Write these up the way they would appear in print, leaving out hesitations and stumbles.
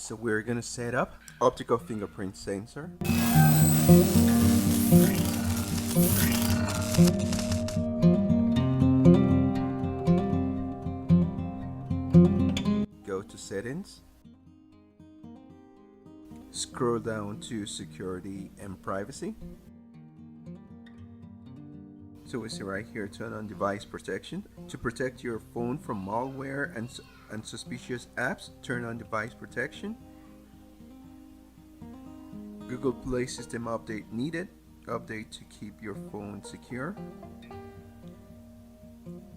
So we're gonna set up optical fingerprint sensor. Go to settings. Scroll down to security and privacy. So we see right here, turn on device protection. To protect your phone from malware and suspicious apps, turn on device protection. Google Play system update needed. Update to keep your phone secure.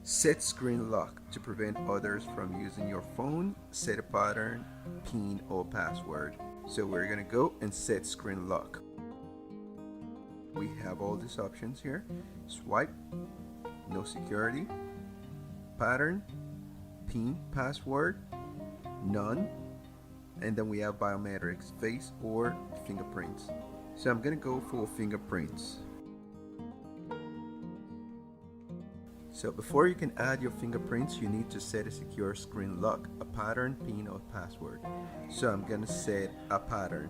Set screen lock to prevent others from using your phone. Set a pattern, PIN or password. So we're gonna go and set screen lock. We have all these options here: swipe, no security, pattern, PIN, password, none, and then we have biometrics, face or fingerprints. So I'm gonna go for fingerprints. So before you can add your fingerprints, you need to set a secure screen lock, a pattern, PIN or password. So I'm gonna set a pattern.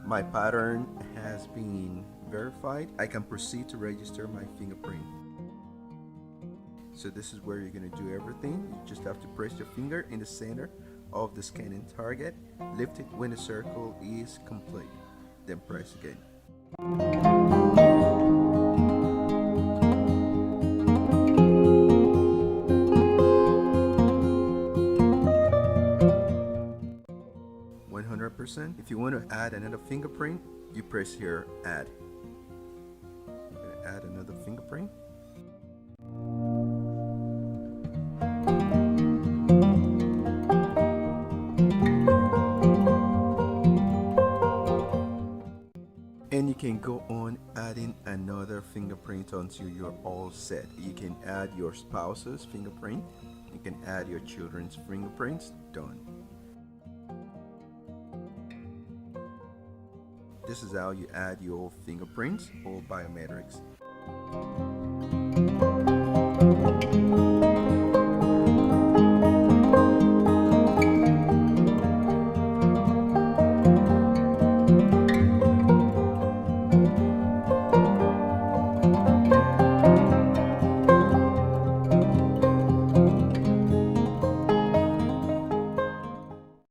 My pattern has been verified. I can proceed to register my fingerprint. So this is where you're gonna do everything. You just have to press your finger in the center of the scanning target. Lift it when the circle is complete. Then press again. If you want to add another fingerprint, you press here, add. I'm going to add another fingerprint. And you can go on adding another fingerprint until you're all set. You can add your spouse's fingerprint. You can add your children's fingerprints. Done. This is how you add your fingerprints or biometrics.